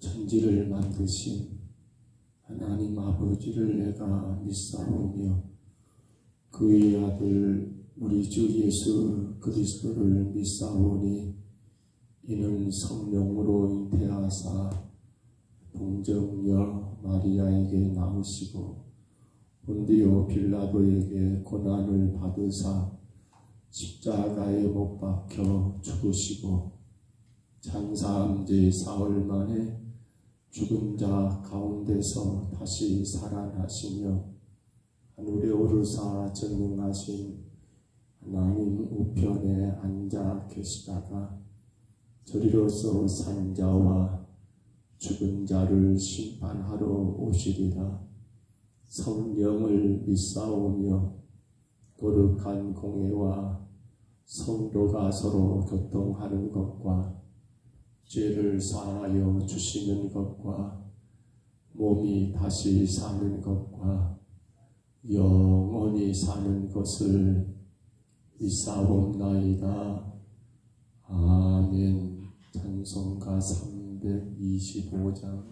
천지를 만드신 하나님 아버지를 내가 믿사오며 그의 아들 우리 주 예수 그리스도를 믿사오니 이는 성령으로 잉태하사 동정녀 마리아에게 낳으시고 본디오 빌라도에게 고난을 받으사 십자가에 못 박혀 죽으시고 장사함제 사흘 만에 죽은 자 가운데서 다시 살아나시며 하늘에 오르사 전능하신 하나님 우편에 앉아 계시다가 저리로서 산 자와 죽은 자를 심판하러 오시리라. 성령을 믿사오며 거룩한 공회와 성도가 서로 교통하는 것과 죄를 사하여 주시는 것과 몸이 다시 사는 것과 영원히 사는 것을 믿사옵나이다. 아멘. 찬송가 325장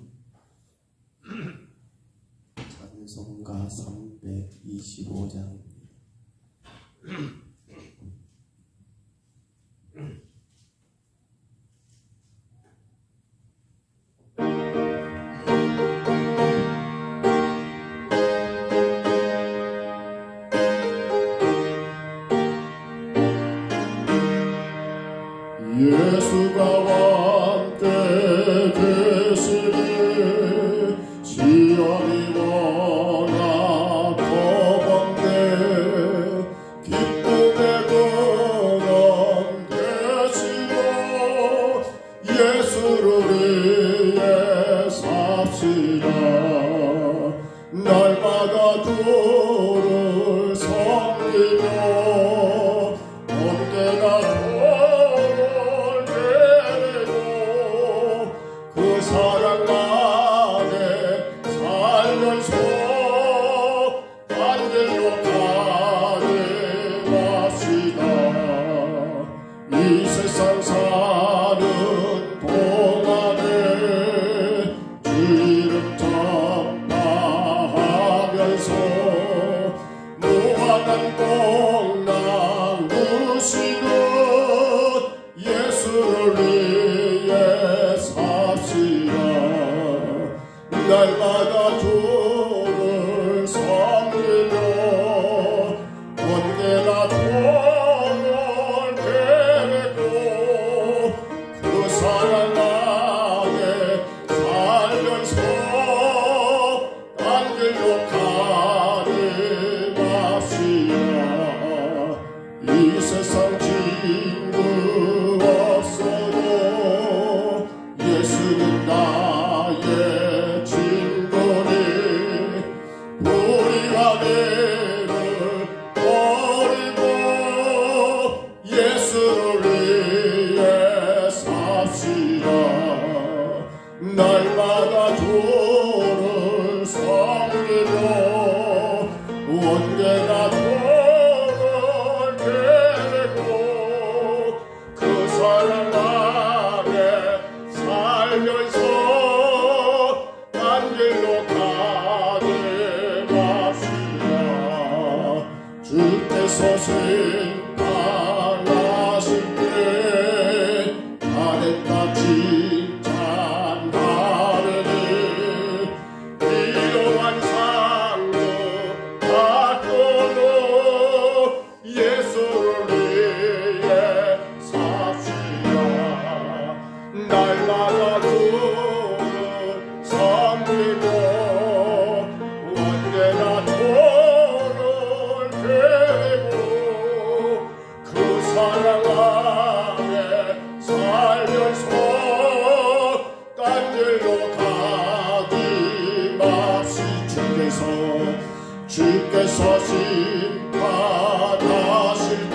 찬송가 325장입니다. 예수가 왕때 계시니 시험이 워낙 거범대 기쁨의 근원 되시고 예수를 위해 삽시다. 날마다 주를 섬기며 언제나 사랑 안에 살면서 안길로 가득합시다. 이 세상 사는 동안에 주 이름 전파하면서 무한한 복 나누시는 예수를 위해 날마다 주를 섬기며 언제나 돈을 베고 그 사랑 안에 살면서 딴 길로 가득합시다. 이 세상 친구 없어도 예수는 나의 친구니 우리가 매를 버리고 예수를 위해 삽시다. 날마다 주를 섬기며 언제나 돈을 베고 그 사랑 안에 살면서 딴 길로 가득합시다. 주께서 심판하실 때 잘했다 칭찬하리니 이러한 상도 받도록 예수를 위해 삽시다. 날마다 주를 섬기며 언제나 돈을 베고 그 사랑 안에 살면서 딴 길로 가기마시 주께서 심판하실 때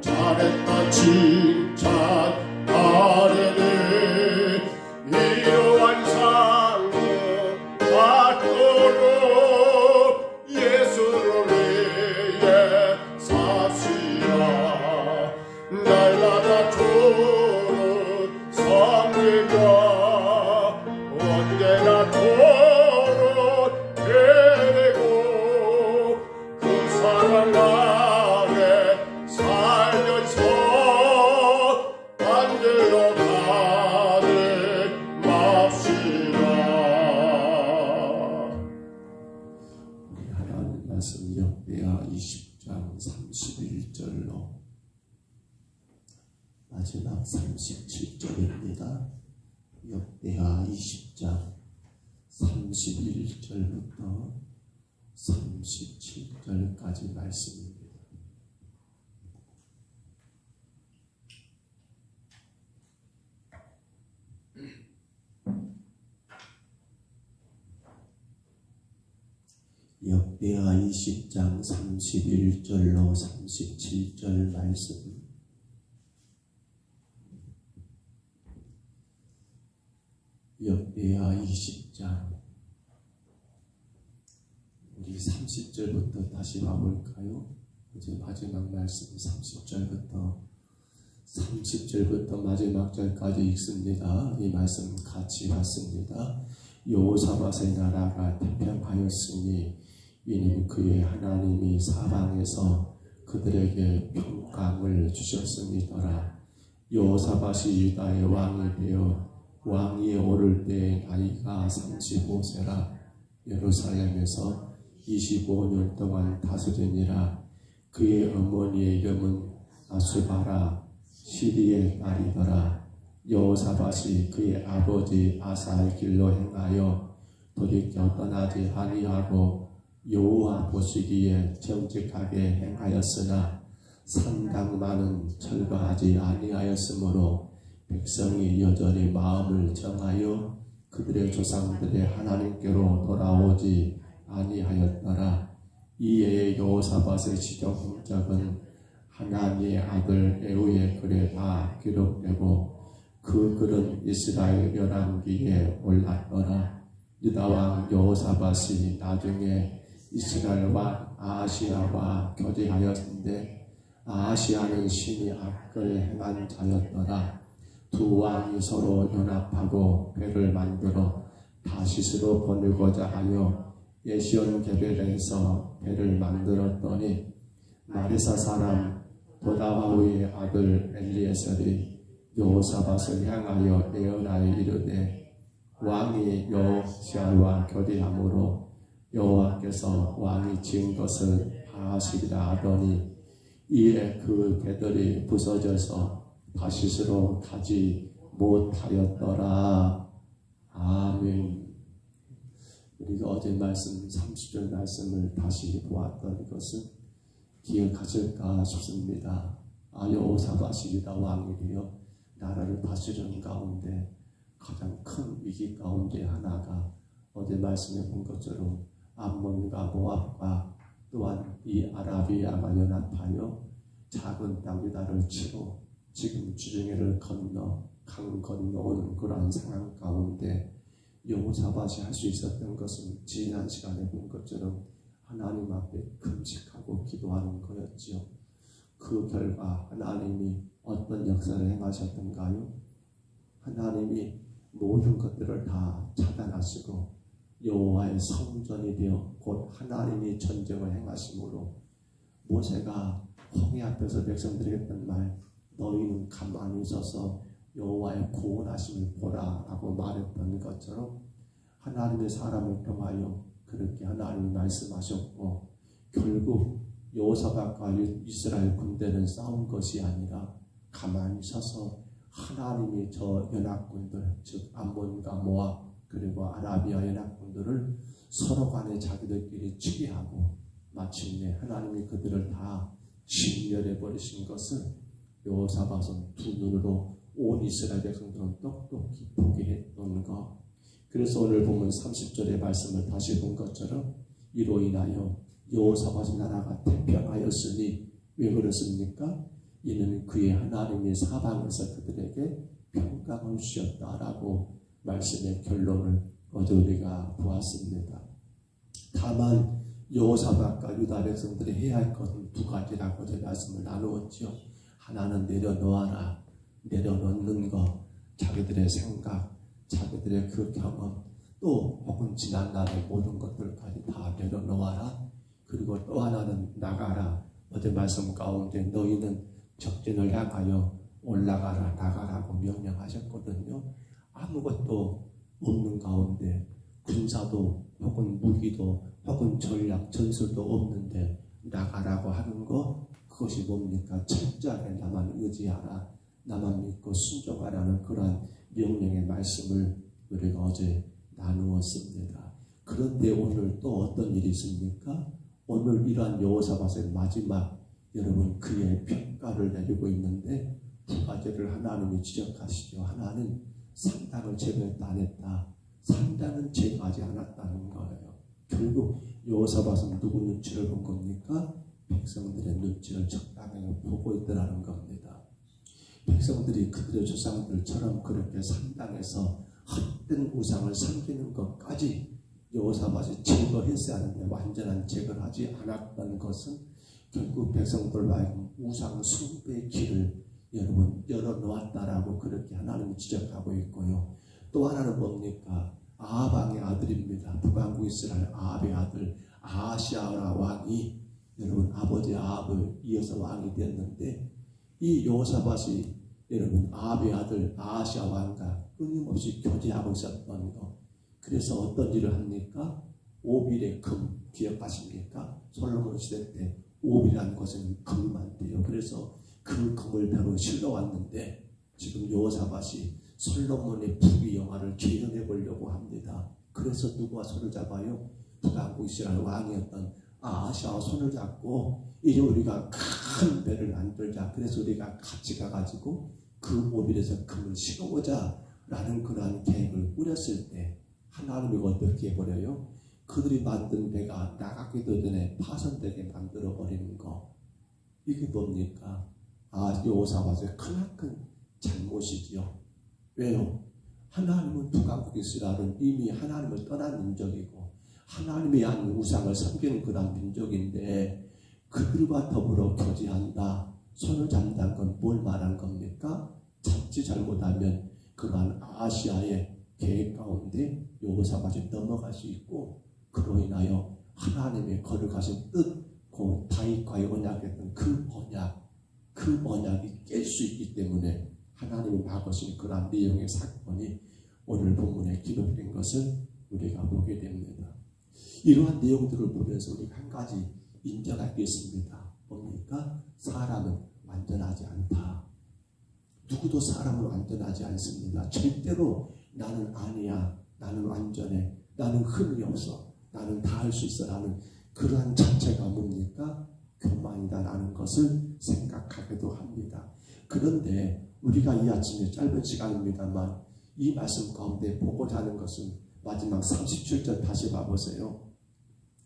잘했다 칭찬하리니 이러한 상도 받도록 예수를 위해 삽시다. 날마다 주를 섬기며 37절입니다. 역대하 20장 31절부터 37절까지 말씀입니다. 역대하 20장 31절로 37절 말씀. 역대하 20장 우리 30절부터 다시 봐볼까요? 이제 마지막 말씀 30절부터 마지막 절까지 읽습니다. 이 말씀 같이 봤습니다. 여호사밧의 나라가 태평하였으니 이는 그의 하나님이 사방에서 그들에게 평강을 주셨음이더라. 여호사밧이 유다의 왕이 되어 왕이 오를 때 나이가 35세라. 예루살렘에서 25년 동안 다스리니라. 그의 어머니의 이름은 아수바라 시리의 딸이더라. 여호사밧이 그의 아버지 아사의 길로 행하여 돌이켜 떠나지 아니하고 여호와 보시기에 정직하게 행하였으나 상당만은 철거하지 아니하였으므로 백성이 여전히 마음을 정하여 그들의 조상들의 하나님께로 돌아오지 아니하였더라. 이에 여호사밧의 시적 행적은 하나니의 아들 에후의 글에 다 기록되고 그 글은 이스라엘 열왕기에 올랐더라. 유다왕 여호사밧이 나중에 이스라엘 왕 아하시야와 교제하였는데 아하시야는 심히 악을 행한 자였더라. 두 왕이 서로 연합하고 배를 만들어 다시스로 보내고자 하여 예시온 게벨에서 배를 만들었더니 마레사 사람 도다와의 아들 엘리에셀이 여호사밧을 향하여 예언하여 이르되 왕이 여호시아와 교제함으로 여호와께서 왕이 지은 것을 하시리라 하더니 이에 그 배들이 부서져서 다시스로 가지 못하였더라. 아멘. 우리가 어제 말씀 30절 말씀을 다시 보았던 것은 기억하실까 싶습니다. 여호사밧이 유다 왕이 되어 나라를 다스리는 가운데 가장 큰 위기 가운데 하나가 어제 말씀해 본 것처럼 암몬과 모압과 또한 이 아라비아가 연합하여 작은 땅 유다를 치고 지금 주중해를 건너 강 건너오는 그러한 상황 가운데 여호사밧이 할 수 있었던 것은 지난 시간에 본 것처럼 하나님 앞에 금식하고 기도하는 거였지요. 그 결과 하나님이 어떤 역사를 행하셨던가요? 하나님이 모든 것들을 다 차단하시고 여호와의 성전이 되어 곧 하나님이 전쟁을 행하심으로 모세가 홍해 앞에서 백성들에게 했던 말 너희는 가만히 서서 여호와의 구원하심을 보라 라고 말했던 것처럼 하나님의 사람을 통하여 그렇게 하나님이 말씀하셨고 결국 여호사밧과 이스라엘 군대는 싸운 것이 아니라 가만히 서서 하나님이 저 연합군들 즉 암몬과 모압 그리고 아라비아 연합군들을 서로 간에 자기들끼리 치게하고 마침내 하나님이 그들을 다 진멸해 버리신 것을 여호사밧은 두 눈으로 온 이스라엘 백성들은 똑똑히 보게 했던 것. 그래서 오늘 보면 30절의 말씀을 다시 본 것처럼 이로 인하여 여호사밧의 나라가 태평하였으니 왜 그렇습니까? 이는 그의 하나님의 사방에서 그들에게 평강을 주셨다라고 말씀의 결론을 어제 우리가 보았습니다. 다만 여호사밧과 유다 백성들이 해야 할 것은 두 가지라고 어제 말씀을 나누었죠. 하나는 내려놓아라. 내려놓는 것, 자기들의 생각, 자기들의 그 경험, 또 혹은 지난날의 모든 것들까지 다 내려놓아라. 그리고 또 하나는 나가라. 어제 말씀 가운데 너희는 적진을 향하여 올라가라, 나가라고 명령하셨거든요. 아무것도 없는 가운데 군사도 혹은 무기도 혹은 전략, 전술도 없는데 나가라고 하는 거 그것이 뭡니까? 철저하게 나만 의지하라. 나만 믿고 순종하라는 그러한 명령의 말씀을 우리가 어제 나누었습니다. 그런데 오늘 또 어떤 일이 있습니까? 오늘 이러한 여호사밧의 마지막 여러분 그의 평가를 내리고 있는데 두 가지를 하나님이 지적하시죠. 하나는 상당을 제거했다 안 했다. 상당은 제거하지 않았다는 거예요. 결국 여호사밧은 누구 눈치를 본 겁니까? 백성들의 눈치를 적당하게 보고 있더라는 겁니다. 백성들이 그들의 조상들처럼 그렇게 상당해서 헛된 우상을 섬기는 것까지 여호사밧이 제거했어야 하는데 완전한 제거를 하지 않았다는 것은 결국 백성들로 하여금 우상 숭배의 길을 여러분 열어놓았다라고 그렇게 하나님이 지적하고 있고요. 또 하나는 뭡니까? 아합왕의 아들입니다. 북왕국 이스라엘 아합의 아들 아하시아라 왕이 여러분 아버지 아합을 이어서 왕이 되었는데 이 여호사밧이 여러분 아합의 아들 아하시아 왕과 끊임없이 교제하고 있었던 것. 그래서 어떤 일을 합니까? 오빌의 금 기억하십니까? 솔로몬 시대 때 오빌이라는 것은 금이 많대요. 그래서 그 금을 배로 실어왔는데 지금 여호사밧이 솔로몬의 북위 영화를 재현해 보려고 합니다. 그래서 누구와 손을 잡아요? 북왕국 이스라엘 왕이었던 아하시아와 손을 잡고 이제 우리가 큰 배를 만들자. 그래서 우리가 같이 가가지고 그 오빌에서 금을 실어오자 라는 그러한 계획을 꾸렸을 때 하나님이 어떻게 해버려요? 그들이 만든 배가 나가기도 전에 파손되게 만들어버리는 거. 이게 뭡니까? 여호사밧의 크나큰 잘못이지요. 왜요? 하나님은 북왕국 이스라엘은 이미 하나님을 떠난 민족이고 하나님이 한 우상을 섬기는 그런 민족인데 그들과 더불어 교제한다. 손을 잡는다는 건 뭘 말하는 겁니까? 자칫 잘못하면 그러한 아시아의 계획 가운데 여호사밧이 넘어갈 수 있고 그로 인하여 하나님의 거룩하신 뜻, 그 다윗과의 언약했던 그 언약이 깰 수 있기 때문에 하나님이 막으신 그러한 내용의 사건이 오늘 본문에 기록된 것을 우리가 보게 됩니다. 이러한 내용들을 보면서 우리가 한 가지 인정할 게 있습니다. 뭡니까? 사람은 완전하지 않다. 누구도 사람은 완전하지 않습니다. 절대로 나는 아니야, 나는 완전해, 나는 흠이 없어, 나는 다 할 수 있어 라는 그러한 자체가 뭡니까? 교만이다라는 것을 생각하기도 합니다. 그런데 우리가 이 아침에 짧은 시간입니다만 이 말씀 가운데 보고자 하는 것은 마지막 37절 다시 봐보세요.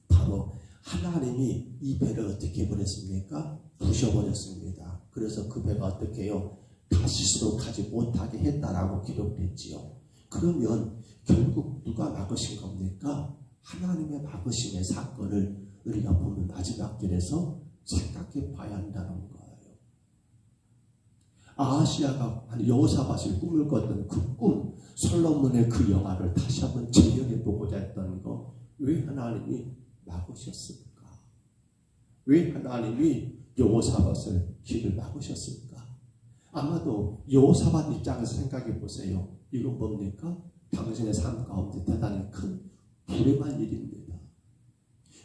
바로 하나님이 이 배를 어떻게 해버렸습니까? 부셔버렸습니다. 그래서 그 배가 어떻게 해요? 다시스로 가지 못하게 했다라고 기록됐지요. 그러면 결국 누가 막으신 겁니까? 하나님의 막으심의 사건을 우리가 보면 마지막 절에서 생각해 봐야 한다는 거예요. 아하시아가 여호사밧이 꿈을 꿨던 그 꿈, 솔로몬의 그 영화를 다시 한번 재현해 보고자 했던 거, 왜 하나님이 막으셨을까? 왜 하나님이 여호사밧을 길을 막으셨을까? 아마도 여호사밧 입장에서 생각해 보세요. 이건 뭡니까? 당신의 삶 가운데 대단히 큰 불행한 일입니다.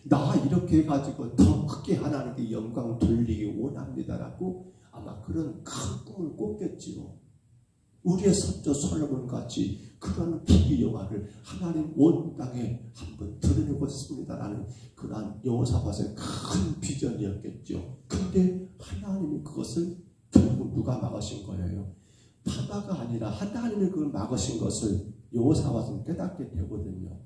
나 이렇게 해가지고 더 크게 하나님께 영광 돌리기 원합니다라고 아마 그런 큰 꿈을 꿨겠지요. 우리의 선조 솔로몬 같이 그런 기기 영화를 하나님 온 땅에 한번 드러내고 싶습니다라는 그러한 여호사밧의 큰 비전이었겠죠. 근데 하나님이 그것을 결국 누가 막으신 거예요? 타다가 아니라 하나님이 그걸 막으신 것을 여호사밧은 깨닫게 되거든요.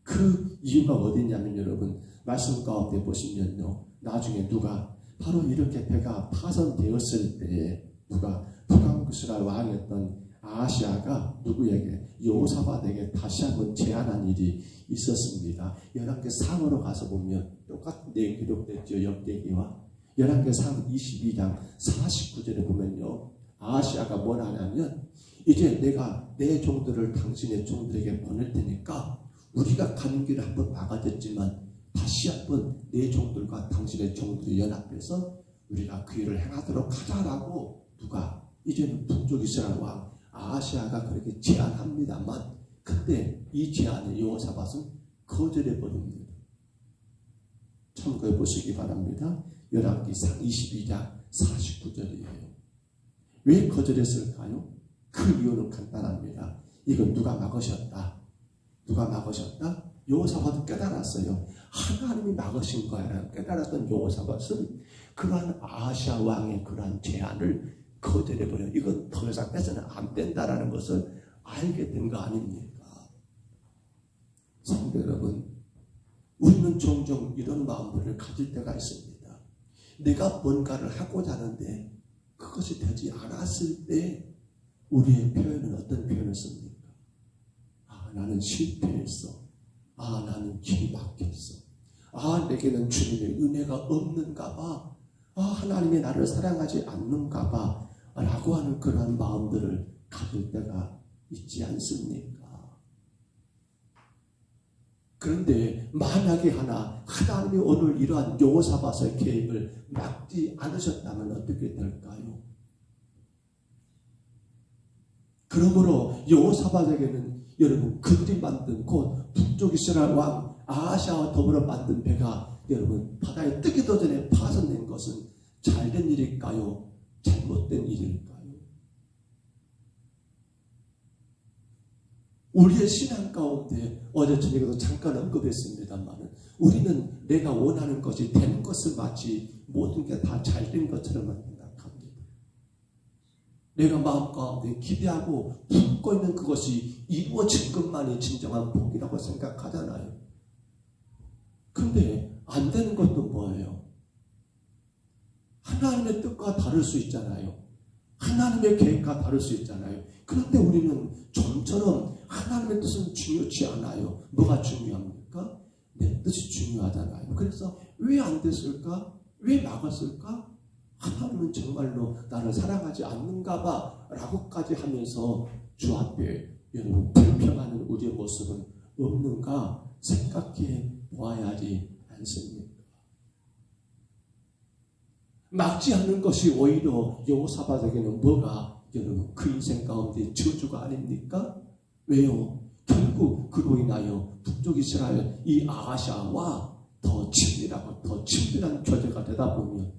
그 이유가 어디냐면 여러분 말씀 가운데 보시면요. 나중에 누가 바로 이렇게 배가 파손되었을 때 누가 북왕국 이스라엘 왕이었던 아하시아가 누구에게 여호사밧에게 다시 한번 제안한 일이 있었습니다. 열왕기상으로 가서 보면 똑같은 내용 기록됐죠. 역대기와 열왕기상 22장 49절에 보면요. 아하시아가 뭘 하냐면 이제 내가 내 종들을 당신의 종들에게 보낼 테니까 우리가 가는 길을 한번 막아줬지만 다시 한번 내 종들과 당신의 종들이 연합해서 우리가 그 일을 행하도록 하자라고 누가 이제는 북쪽 이스라엘 왕 아하시아가 그렇게 제안합니다만 근데 이 제안을 여호사밧은 거절해버립니다. 참고해 보시기 바랍니다. 열왕기상 22장 49절이에요. 왜 거절했을까요? 그 이유는 간단합니다. 이건 누가 막으셨다. 누가 막으셨다? 여호사밧은 깨달았어요. 하나님이 막으신 거야. 깨달았던 여호사밧은 그러한 아하시아 왕의 그러한 제안을 거절해버려. 이건 더 이상 해서는 안 된다라는 것을 알게 된 거 아닙니까? 성도 여러분, 우리는 종종 이런 마음들을 가질 때가 있습니다. 내가 뭔가를 하고자 하는데 그것이 되지 않았을 때 우리의 표현은 어떤 표현을 씁니까? 아, 나는 실패했어. 아, 나는 길이 막혔어. 아, 내게는 주님의 은혜가 없는가 봐. 아, 하나님이 나를 사랑하지 않는가 봐. 라고 하는 그런 마음들을 가질 때가 있지 않습니까? 그런데 만약에 하나님이 오늘 이러한 여호사밧의 계획을 막지 않으셨다면 어떻게 될까요? 그러므로 여호사밧에게는 여러분 그들이 만든 곧 북쪽 이스라엘 왕 아하시아와 더불어 만든 배가 여러분 바다에 뜨기도 전에 파손된 것은 잘된 일일까요? 잘못된 일일까요? 우리의 신앙 가운데 어제 저녁에도 잠깐 언급했습니다만 우리는 내가 원하는 것이 된 것을 마치 모든 게 다 잘된 것처럼만 생각합니다. 내가 마음 가운데 기대하고 품고 있는 그것이 이루어진 것만이 진정한 복이라고 생각하잖아요. 근데 안 되는 것도 뭐예요? 하나님의 뜻과 다를 수 있잖아요. 하나님의 계획과 다를 수 있잖아요. 그런데 우리는 좀처럼 하나님의 뜻은 중요치 않아요. 뭐가 중요합니까? 내 뜻이 중요하잖아요. 그래서 왜 안 됐을까? 왜 막았을까? 하나님은 정말로 나를 사랑하지 않는가 봐 라고까지 하면서 주 앞에 여러분 불평하는 우리의 모습은 없는가 생각해 보아야지 않습니까? 막지 않는 것이 오히려 여호사밧에게는 뭐가 여러분 그 인생 가운데 저주가 아닙니까? 왜요? 결국 그로 인하여 북쪽 이스라엘 이 아하시아와 더 친밀하고 더 친밀한 교제가 되다 보면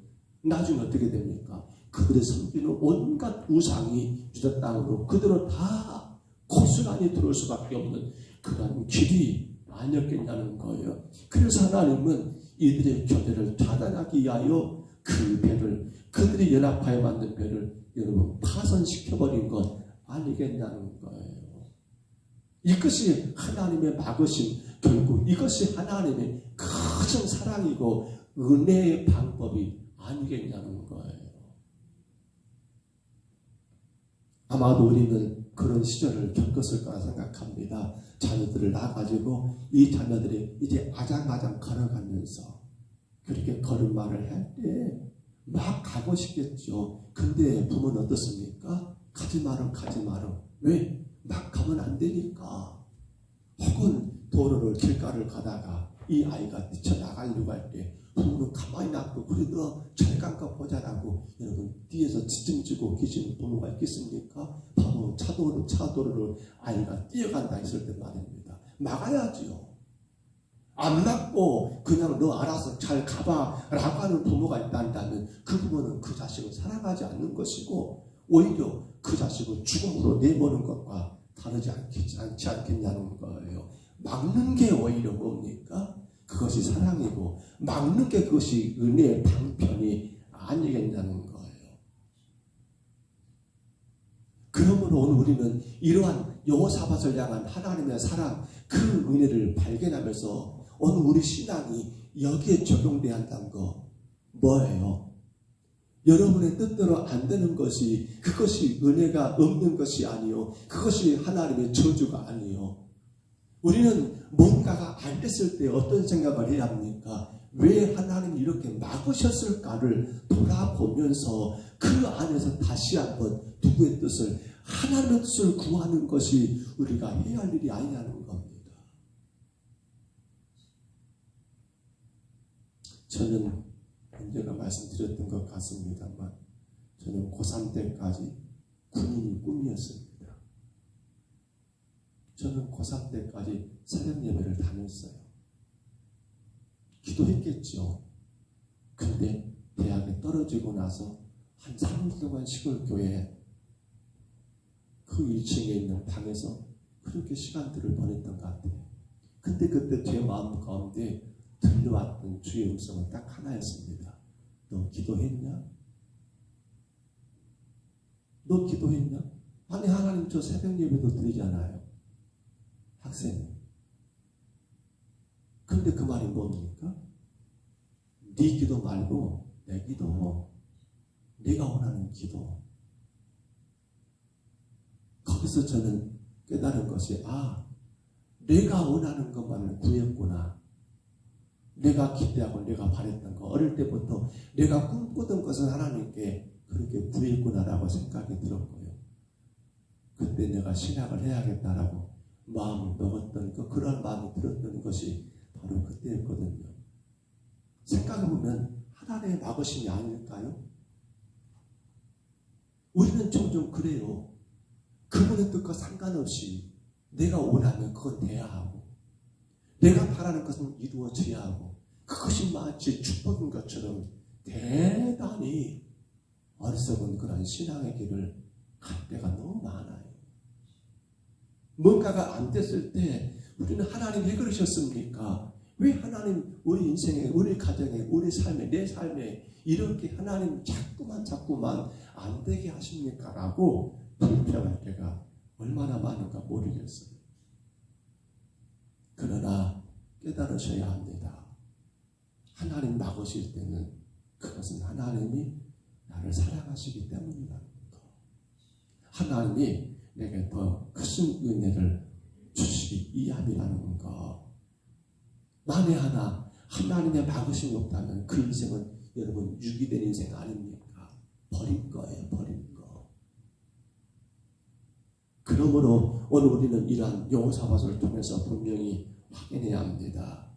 나중에 어떻게 됩니까? 그들의 섬기는 온갖 우상이 유다 땅으로 그대로 다 고스란히 들어올 수밖에 없는 그런 길이 아니었겠냐는 거예요. 그래서 하나님은 이들의 교제를 차단하기 위하여 그 배를 그들이 연합하여 만든 배를 여러분 파손시켜버린 것 아니겠냐는 거예요. 이것이 하나님의 막으심, 결국 이것이 하나님의 큰 사랑이고 은혜의 방법이 아니겠냐는 거예요. 아마도 우리는 그런 시절을 겪었을 거라 생각합니다. 자녀들을 낳아가지고 이 자녀들이 이제 아장아장 걸어가면서 그렇게 걸음마를 할 때 막 가고 싶겠죠. 근데 부모는 어떻습니까? 가지 마라. 왜? 막 가면 안 되니까. 혹은 도로를 길가를 가다가 이 아이가 뛰쳐나가려고 할 때 부모는 가만히 놔두고 그래도 잘 간가 보자라고 여러분 뒤에서 지짐지고 계시는 부모가 있겠습니까? 바로 차도로를 아이가 뛰어간다 했을 때 말입니다. 막아야지요. 안 막고 그냥 너 알아서 잘 가봐 라고 하는 부모가 있다면 그 부모는 그 자식을 사랑하지 않는 것이고 오히려 그 자식을 죽음으로 내모는 것과 다르지 않지 않겠냐는 거예요. 막는 게 오히려 뭡니까? 그것이 사랑이고 막는 게 그것이 은혜의 방편이 아니겠냐는 거예요. 그러므로 오늘 우리는 이러한 여호사밧을 향한 하나님의 사랑 그 은혜를 발견하면서 오늘 우리 신앙이 여기에 적용돼야 한다는 거 뭐예요? 여러분의 뜻대로 안 되는 것이 그것이 은혜가 없는 것이 아니요. 그것이 하나님의 저주가 아니요. 우리는 뭔가가 안 됐을 때 어떤 생각을 해야 합니까? 왜 하나님이 이렇게 막으셨을까를 돌아보면서 그 안에서 다시 한번 누구의 뜻을 하나님의 뜻을 구하는 것이 우리가 해야 할 일이 아니냐는 겁니다. 저는 언제가 말씀드렸던 것 같습니다만 저는 고3 때까지 군인이 꿈이었습니다. 저는 고3 때까지 새벽 예배를 다녔어요. 기도했겠죠. 근데 대학에 떨어지고 나서 한 3년 동안 시골 교회 그 1층에 있는 방에서 그렇게 시간들을 보냈던 것 같아요. 근데 그때 제 마음 가운데 들려왔던 주의 음성은 딱 하나였습니다. 너 기도했냐? 너 기도했냐? 아니 하나님 저 새벽 예배도 드리잖아요. 학생. 근데 그 말이 뭡니까? 네 기도 말고 내 기도. 내가 원하는 기도. 거기서 저는 깨달은 것이 내가 원하는 것만을 구했구나. 내가 기대하고 내가 바랬던 거 어릴 때부터 내가 꿈꾸던 것은 하나님께 그렇게 구했구나라고 생각이 들었고요. 그때 내가 신학을 해야겠다라고 마음을 먹었던 그런 마음이 들었던 것이 바로 그때였거든요. 생각해보면 하나님의 막으심이 아닐까요? 우리는 종종 그래요. 그분의 뜻과 상관없이 내가 원하면 그건 돼야 하고 내가 바라는 것은 이루어져야 하고 그것이 마치 축복인 것처럼 대단히 어리석은 그런 신앙의 길을 갈 때가 너무 많아요. 뭔가가 안 됐을 때 우리는 하나님 왜 그러셨습니까? 왜 하나님 우리 인생에 우리 가정에 우리 삶에 내 삶에 이렇게 하나님 자꾸만 안 되게 하십니까? 라고 불평할 때가 얼마나 많은가 모르겠어요. 그러나 깨달으셔야 합니다. 하나님 막으실 때는 그것은 하나님이 나를 사랑하시기 때문이라는 것. 하나님이 내게 더 크신 은혜를 주시기 위함이라는 것. 만에 하나 하나님의 막으심이 없다면 그 인생은 여러분 유기된 인생 아닙니까? 버릴 거예요. 버릴 거. 그러므로 오늘 우리는 이러한 여호사밧을 통해서 분명히 확인해야 합니다.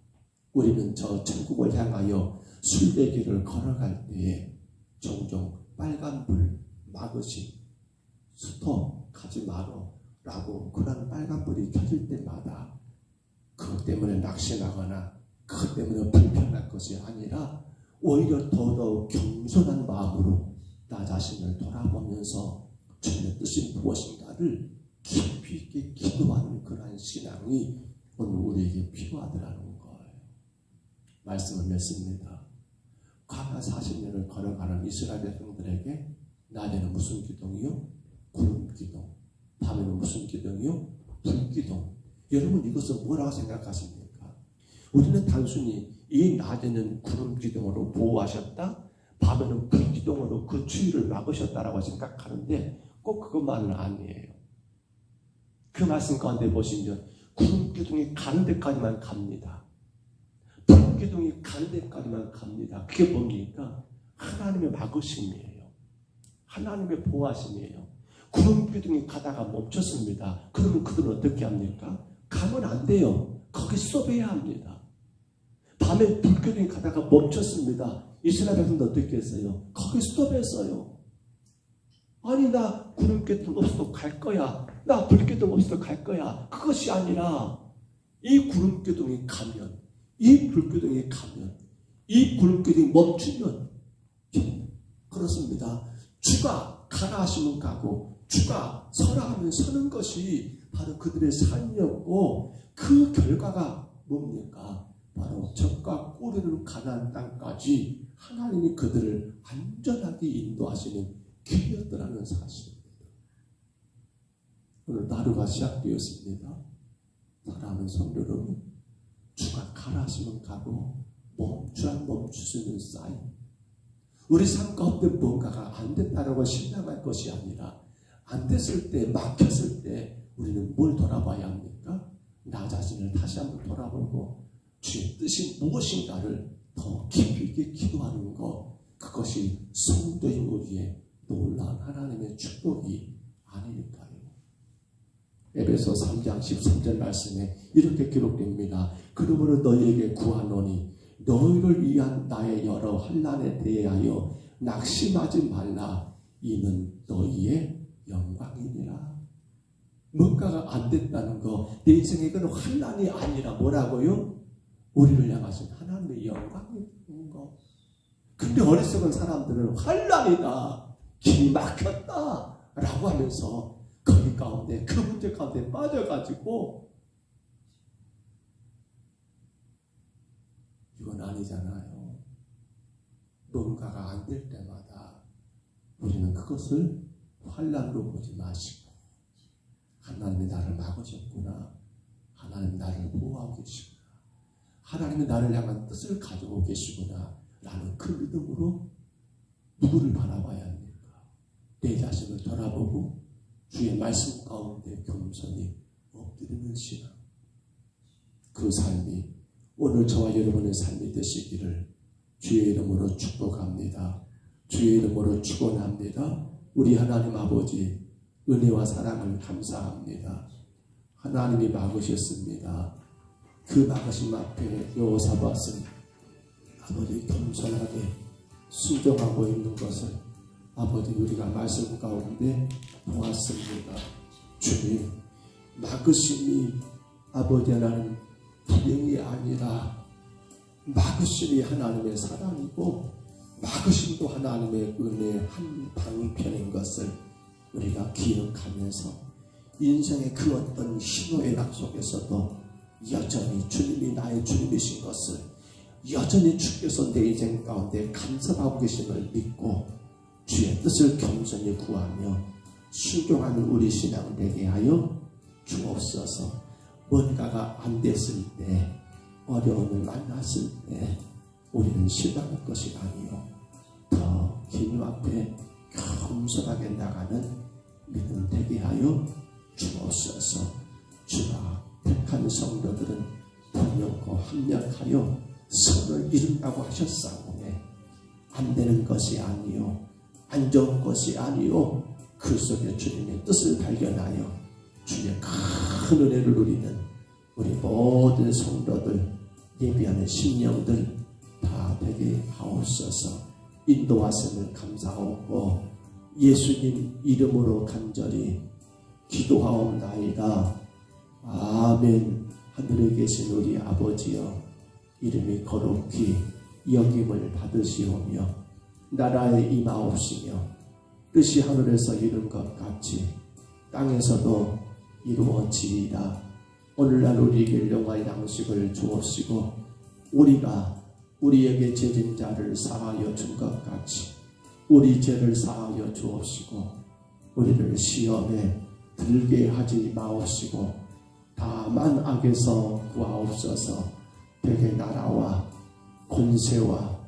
우리는 저 천국을 향하여 순례길을 걸어갈 때에 종종 빨간불 막으시 스톱 가지 마라 라고 그런 빨간불이 켜질 때마다 그것 때문에 낙심하거나 그것 때문에 불편할 것이 아니라 오히려 더더욱 겸손한 마음으로 나 자신을 돌아보면서 주님의 뜻이 무엇인가를 깊이 있게 기도하는 그러한 신앙이 오늘 우리에게 필요하더라는 거예요. 말씀을 맺습니다. 광야 40년을 걸어가는 이스라엘 백성들에게 낮에는 무슨 기둥이요? 구름 기둥. 밤에는 무슨 기둥이요? 불 기둥. 여러분 이것은 뭐라고 생각하십니까? 우리는 단순히 이 낮에는 구름 기둥으로 보호하셨다, 밤에는 불 기둥으로 그 추위를 막으셨다라고 생각하는데 꼭 그것만은 아니에요. 그 말씀 가운데 보시면 구름 기둥이 가는 데까지만 갑니다. 불 기둥이 가는 데까지만 갑니다. 그게 뭡니까? 하나님의 막으심이에요. 하나님의 보호하심이에요. 구름 기둥이 가다가 멈췄습니다. 그러면 그들은 어떻게 합니까? 가면 안 돼요. 거기 스톱해야 합니다. 밤에 불 기둥이 가다가 멈췄습니다. 이스라엘 백성도 어떻게 했어요? 거기 스톱했어요. 아니 나 구름 기둥 없어도 갈 거야. 나 불 기둥 없어도 갈 거야. 그것이 아니라 이 구름 기둥이 가면, 이 불 기둥이 가면, 이 구름 기둥이 멈추면 그렇습니다. 주가 가라 하시면 가고 주가 서라 하면 서는 것이 바로 그들의 삶이었고 그 결과가 뭡니까? 바로 적과 꿀을 가나안 땅까지 하나님이 그들을 안전하게 인도하시는 길이었더라는 사실입니다. 오늘 하루가 시작되었습니다. 사랑하는 성도 여러분, 주가 가라 하시면 가고 멈추면 멈추시는 사인. 우리 삶 가운데 뭔가가 안 됐다라고 실망할 것이 아니라 안 됐을 때, 막혔을 때 우리는 뭘 돌아봐야 합니까? 나 자신을 다시 한번 돌아보고 주의 뜻이 무엇인가를 더 깊이 있게 기도하는 것, 그것이 성도인 우리의 놀라운 하나님의 축복이 아닐까요? 에베소 3장 13절 말씀에 이렇게 기록됩니다. 그러므로 너희에게 구하노니 너희를 위한 나의 여러 환난에 대하여 낙심하지 말라. 이는 너희의 영광이니라. 뭔가가 안 됐다는 거, 내 인생에 그는 환난이 아니라 뭐라고요? 우리를 향하신 하나님의 영광이 있는 거. 근데 어리석은 사람들은 환난이다, 길이 막혔다 라고 하면서 거기 가운데 그 문제 가운데 빠져가지고 이건 아니잖아요. 뭔가가 안 될 때마다 우리는 그것을 환난으로 보지 마시고 하나님이 나를 막으셨구나, 하나님이 나를 보호하고 계시구나, 하나님이 나를 향한 뜻을 가지고 계시구나 라는 그 믿음으로 누구를 바라봐야 합니까? 내 자신을 돌아보고 주의 말씀 가운데 겸손히 엎드리는 신앙, 그 삶이 오늘 저와 여러분의 삶이 되시기를 주의 이름으로 축복합니다. 주의 이름으로 축원합니다. 우리 하나님 아버지 은혜와 사랑을 감사합니다. 하나님이 막으셨습니다. 그 막으심 앞에 여호사밧은 아버지 겸손하게 순종하고 있는 것을 아버지 우리가 말씀 가운데 보았습니다. 주님, 막으심이 아버지 하나님 불행이 아니라 막으심이 하나님의 사랑이고 막으심도 하나님의 은혜의 한 방편인 것을 우리가 기억하면서 인생의 그 어떤 희노의 낙 속에서도 여전히 주님이 나의 주님이신 것을 여전히 주께서 내 인생 가운데 간섭하고 계심을 믿고 주의 뜻을 겸손히 구하며 순종하는 우리 신앙 되게 하여 주옵소서. 뭔가가 안 됐을 때, 어려움을 만났을 때 우리는 실망할 것이 아니요 더 주님 앞에 겸손하게 나가는 믿음 되게 하여 주옵소서. 주가 택한 성도들은 번영고 합력하여 선을 이룬다고 하셨사오매 안 되는 것이 아니요 안 좋은 것이 아니요 그 속에 주님의 뜻을 발견하여 주의 큰 은혜를 누리는 우리 모든 성도들, 예비하는 심령들 다 되게 하옵소서. 인도하심을 감사하고 예수님 이름으로 간절히 기도하옵나이다. 아멘. 하늘에 계신 우리 아버지여, 이름이 거룩히 여김을 받으시오며 나라에 임하옵시며 뜻이 하늘에서 이룬 것 같이 땅에서도 이루어지이다. 오늘날 우리에게 일용할 양식을 주옵시고 우리가 우리에게 죄진 자를 사하여 준 것 같이 우리 죄를 사하여 주옵시고 우리를 시험에 들게 하지 마옵시고 다만 악에서 구하옵소서. 되게 나라와 권세와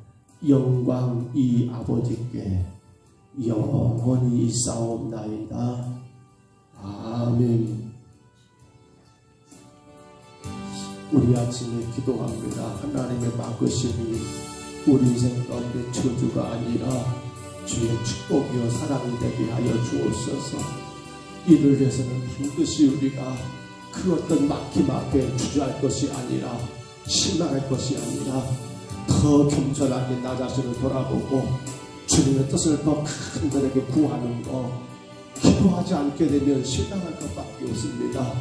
영광이 아버지께 영원히 있사옵나이다. 아멘. 우리 아침에 기도합니다. 하나님의 막으심이 우리 인생 가운데 저주가 아니라 주의 축복이요 사랑이 되게 하여 주옵소서. 이를 위해서는 반드시 우리가 그 어떤 막힘 앞에 주저할 것이 아니라 실망할 것이 아니라 더 겸손하게 나 자신을 돌아보고 주님의 뜻을 더 큰 들에게 구하는 것. 기도하지 않게 되면 실망할 것밖에 없습니다.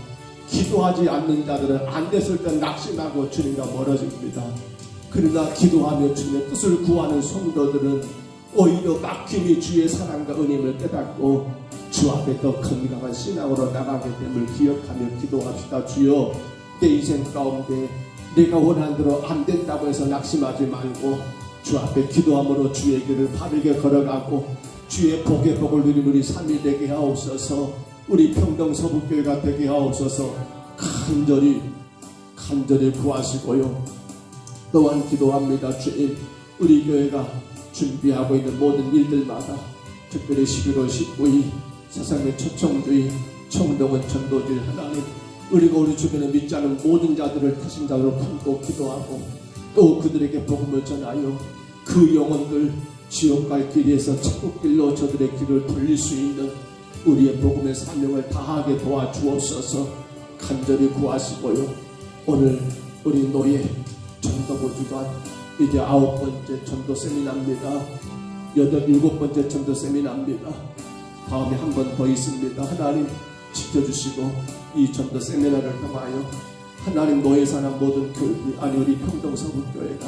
기도하지 않는 자들은 안 됐을 때 낙심하고 주님과 멀어집니다. 그러나 기도하며 주님의 뜻을 구하는 성도들은 오히려 막힘이 주의 사랑과 은임을 깨닫고 주 앞에 더 건강한 신앙으로 나가게 됨을 기억하며 기도합시다. 주여, 내 인생 가운데 내가 원하는 대로 안 된다고 해서 낙심하지 말고 주 앞에 기도함으로 주의 길을 바르게 걸어가고 주의 복의 복을 누리는 우리 삶이 되게 하옵소서. 우리 평동서북교회가 되게 하옵소서. 간절히 구하시고요. 또한 기도합니다. 주님, 우리 교회가 준비하고 있는 모든 일들마다 특별히 11월 19일 세상의 초청주의 청동은 전도주의 하나님, 우리가 우리 주변에 믿지 않은 모든 자들을 태신자로 품고 기도하고 또 그들에게 복음을 전하여 그 영혼들 지옥 갈 길에서 천국길로 저들의 길을 돌릴 수 있는 우리의 복음의 사명을 다하게 도와주옵소서. 간절히 구하시고요. 오늘 우리 노예 전도부 기간 이제 9번째 전도 세미나입니다. 7번째 전도 세미나입니다. 다음에 한 번 더 있습니다. 하나님 지켜주시고 이 전도 세미나를 통하여 하나님 노예 사는 모든 교회들, 아니 우리 평동서북교회가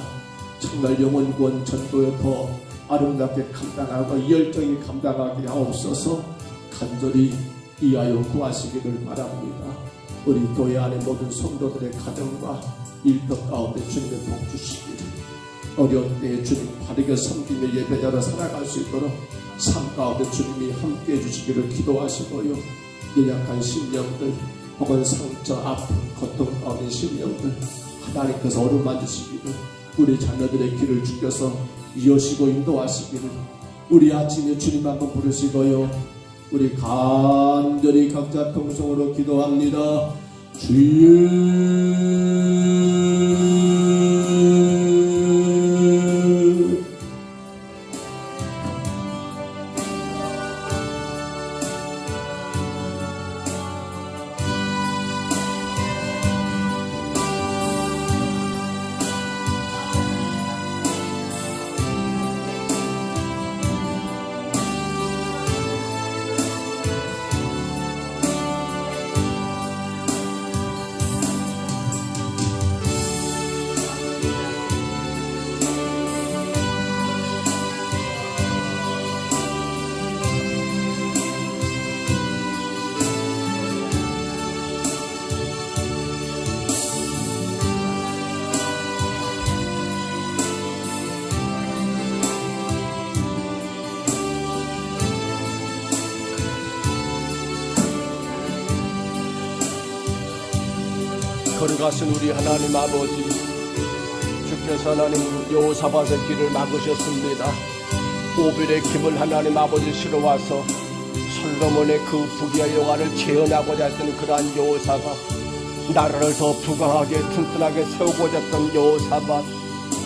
정말 영혼구원 전도에 더 아름답게 감당하고 열정이 감당하게 하옵소서. 간절히 이하여 구하시기를 바랍니다. 우리 교회 안에 모든 성도들의 가정과 일터 가운데 주님의 복 주시기를, 어려운 때에 주님 바르게 섬기며 예배자로 살아갈 수 있도록 삶 가운데 주님이 함께해 주시기를 기도하시고요. 연약한 심령들 혹은 상처, 아픔, 고통 가운데 심령들 하나님께서 어루만지시기를, 우리 자녀들의 길을 주께서 이어시고 인도하시기를, 우리 아침에 주님 한번 부르시고요. 우리 간절히 각자 통성으로 기도합니다. 주여. 걸어가신 우리 하나님 아버지, 주께서 하나님 여호사밧의 길을 막으셨습니다. 오빌의 김을 하나님 아버지 실어와서 솔로몬의 그 부귀와 영화를 재현하고자 했던 그러한 여호사밧, 나라를 더 부강하게 튼튼하게 세우고자 했던 여호사밧,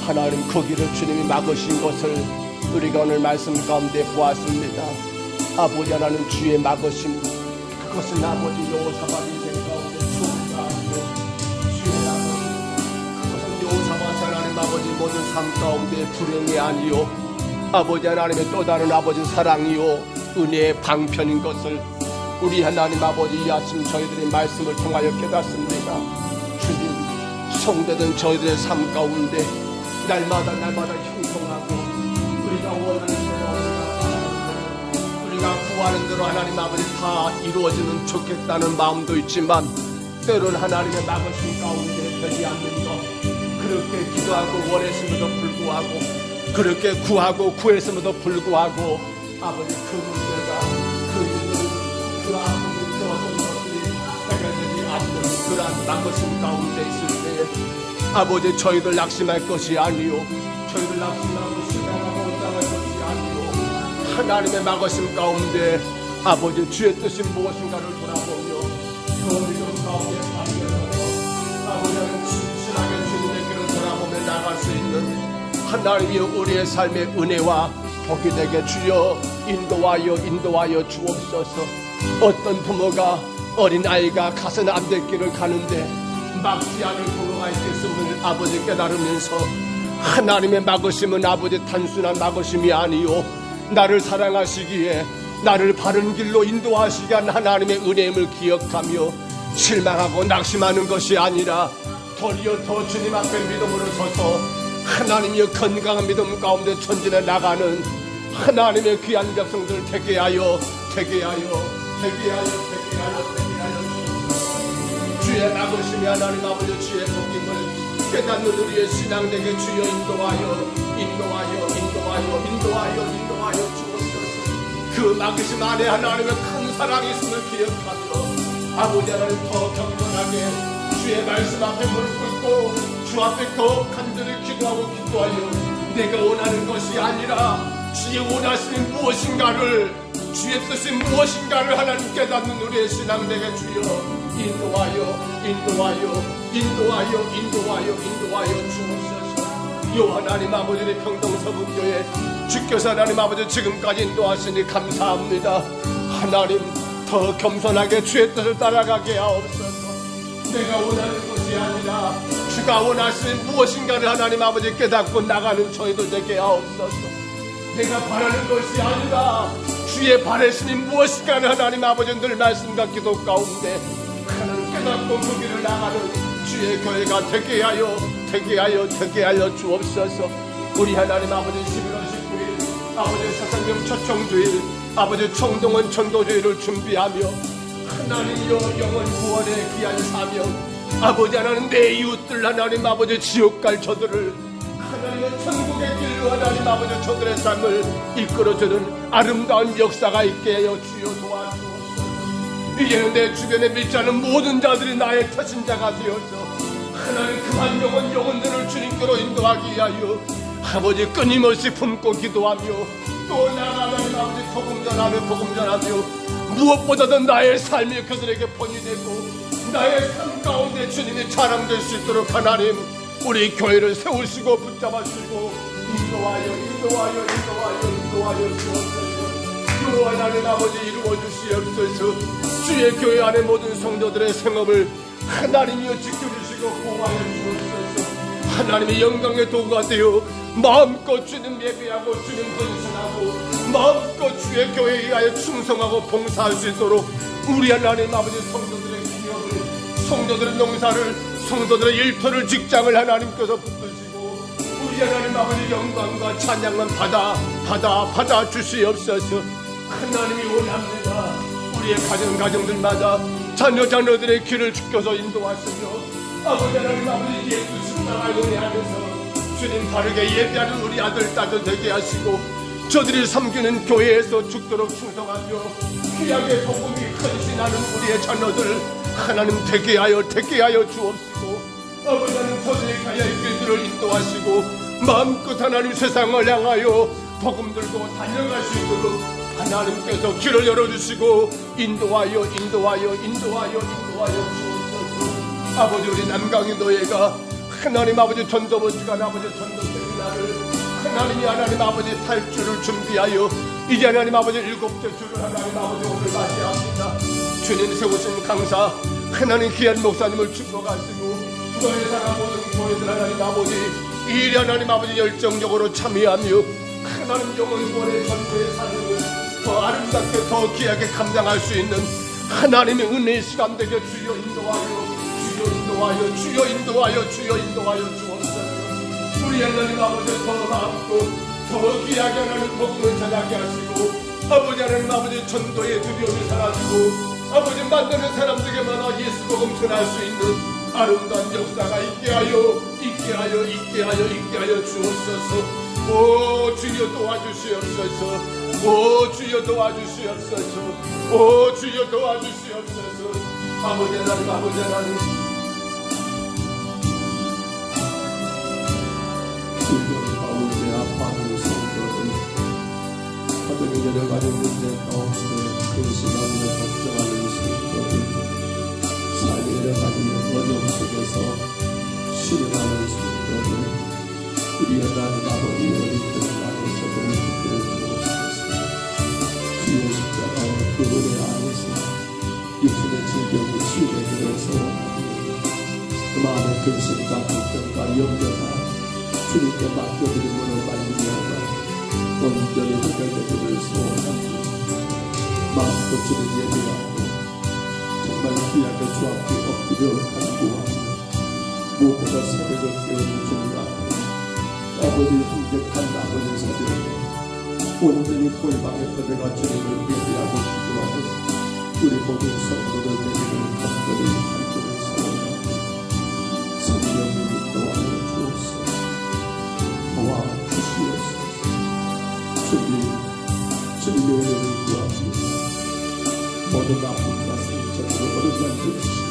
하나님 그 길을 주님이 막으신 것을 우리가 오늘 말씀 가운데 보았습니다. 아버지 하나님 주의 막으심, 그것은 아버지 여호사밧 인생 가운데 추억이 아니고 주의 막으심, 그것은 여호사밧 하나님 아버지 모든 삶 가운데 불행이 아니요 아버지 하나님의 또 다른 아버지 사랑이요 은혜의 방편인 것을 우리 하나님 아버지 이 아침 저희들의 말씀을 통하여 깨닫습니다. 주님, 성도된 저희들의 삶 가운데 날마다 형성하고 우리가 원하는 대로 우리가 구하는 대로 하나님 아버지 다 이루어지면 좋겠다는 마음도 있지만 때론 하나님의 막으심 가운데 되지 않는 것, 그렇게 기도하고 원했음에도 불구하고 그렇게 구하고 구했음에도 불구하고 아버지 그 문제가 그 일들 그 아픔이 그 어떤 것들이 해결되지 않는 그러한 막으심 가운데 있을 때에 아버지 저희들 낙심할 것이 아니요 저희들 낙심하고 실망하고 원망할 것이 아니요 하나님의 막으심 가운데 아버지 주의 뜻이 무엇인가를 돌아보며 그 믿음 가운데 발견하고 아버지는 진실하게 주님의 길을 돌아보며 나갈 수 있는 하나님이 우리의 삶의 은혜와 복이 되게 주여 인도하여 주옵소서. 어떤 부모가 어린아이가 가서는 안 될 길을 가는데 막지 않을 부모가 있겠음을 아버지 깨달으면서 하나님의 막으심은 아버지 단순한 막으심이 아니요 나를 사랑하시기에 나를 바른 길로 인도하시기 위한 하나님의 은혜임을 기억하며 실망하고 낙심하는 것이 아니라 도리어 더 주님 앞에 믿음으로 서서 하나님의 건강한 믿음 가운데 전진해 나가는 하나님의 귀한 백성들 되게 하여 주의 막으심이 하나님 아버지 주의 복임을 깨닫는 우리의 신앙 되게 주여 인도하여 주옵소서. 그 막으심 안에 하나님의 큰 사랑이 있음을 기억하며 아버지 하나님 더 경건하게 주의 말씀 앞에 무릎 꿇고 주 앞에 더 간절히 기도하여 내가 원하는 것이 아니라 주의 원하심이 무엇인가를 주의 뜻이 무엇인가를 하나님 깨닫는 우리의 신앙 되게 주여 인도하여 주옵소서. 요 하나님 아버지의 평동서북교회 주께서 하나님 아버지 지금까지 인도하시니 감사합니다. 하나님 더 겸손하게 주의 뜻을 따라가게 하옵소서. 내가 원하는 것이 아니라 주가 원하시는 무엇인가를 하나님 아버지 깨닫고 나가는 저희들 되게 하옵소서. 내가 바라는 것이 아니라 주의 바라심이 무엇인가를 하나님 아버지 늘 말씀과 기도 가운데 하나님 깨닫고 그 길을 나가는 주의 교회가 되게 하여 주옵소서. 우리 하나님 아버지 11월 19일 아버지 사상명 초청주일, 아버지 청동원 전도주일을 준비하며 하나님여 영원 구원의 귀한 사명, 아버지 하나님 내 이웃들 하나님 아버지 지옥 갈 저들을 하나님의 천국의 길로 하나님 아버지 저들의 삶을 이끌어주는 아름다운 역사가 있게 하여 주여 도와주옵소서. 이제는 내 주변에 믿지 않은 모든 자들이 나의 터신자가 되어서 하나님 그만 영혼들을 주님께로 인도하기 위하여 아버지 끊임없이 품고 기도하며 또 나아가 하나님 아버지 복음 전하며 무엇보다도 나의 삶이 그들에게 본이 되고 나의 삶 가운데 주님이 자랑될 수 있도록 하나님 우리 교회를 세우시고 붙잡아주시고 인도하여 주옵소서. 주 하나님 아버지 이루어 주시옵소서. 주의 교회 안에 모든 성도들의 생업을 하나님이여 지켜주시고 보호하여 주옵소서. 하나님의 영광의 도구가 되어 마음껏 주님 예배하고 주님 헌신하고 마음껏 주의 교회에 의하여 충성하고 봉사할 수 있도록 우리 하나님 아버지 성도들의 기업을, 성도들의 농사를, 성도들의 일터를, 직장을 하나님께서 붙드시고 우리 하나님 아버지 영광과 찬양만 받아 주시옵소서. 하나님이 원합니다. 우리의 가정들마다 자녀들의 길을 주께서 인도하시며 아버지 하나님 아버지 예수 십자가를 은혜하면서 주님 바르게 예배하는 우리 아들 딸들 되게 하시고 저들이 섬기는 교회에서 죽도록 충성하며 귀하게 복음이 헌신하는 우리의 자녀들 하나님 되게 하여 주옵시고 아버지 하나님 저들의 가야의 길들을 인도하시고 마음껏 하나님 세상을 향하여 복음 들고 달려갈 수 있도록 하나님께서 길을 열어주시고 인도하여 주옵소서. 아버지 우리 남강의 노예가 하나님 아버지 전도부지간 아버지 전도 세미나를 하나님 아버지 탈주를 준비하여 이제 하나님 아버지 7째 주를 하나님 아버지 오늘 맞이합니다. 주님 세우신 강사 하나님 귀한 목사님을 축복하시고 주의 사랑 모든 교회들 하나님 아버지 이 일에 하나님 아버지 열정적으로 참여하며 하나님 영혼 구원의 전도의 사명을 더 아름답게 더 귀하게 감당할 수 있는 하나님의 은혜의 시간 되게 주여 인도하여 주옵소서. 우리 하나님 아버지 더 마음껏 더 귀하게 하나님 복음을 전하게 하시고 아버지 하나님 아버지 전도의 두려움이 사라지고 아버지 만나는 사람들에게만 예수 복음 전할 수 있는 아름다운 역사가 있게 하여 주옵소서. 오 주여 도와주시옵소서. 아버지 하나님 질병 가운데 아파하는 성도들 가정의 여러 가지 문제 가운데 근심하며 걱정하는 성도들 삶의 여러 가지 어려움 속에서 실현하는 성도들 우리 하나님 아버지 어린들 안에 저들을 붙들어 주옵소서. 주의 십자가의 그 은혜 안에서 육신의 질병을 치유해 주셔서 그 마음의 근심과 걱정과 염려가 주님께 맡겨드림으로 말미암아 온전히 해결되기를 소원합니다. 마음껏 주님 예배하고 정말 귀하게 주 앞에 엎드려 간구하며 무엇보다 새벽을 깨우는 주님 앞에 아버지 힘격한 아버지 새벽에 온전히 골방에 들어가 주님을 예배하고 기도하는 우리 모든 성도들 되기를 간절히 소원합니다. 성령님 인도하여 주옵소서. 도와주시옵소서. 주님의 은혜를 구합니다. 모든 아픔과 상처를 어루만져 주시옵소서.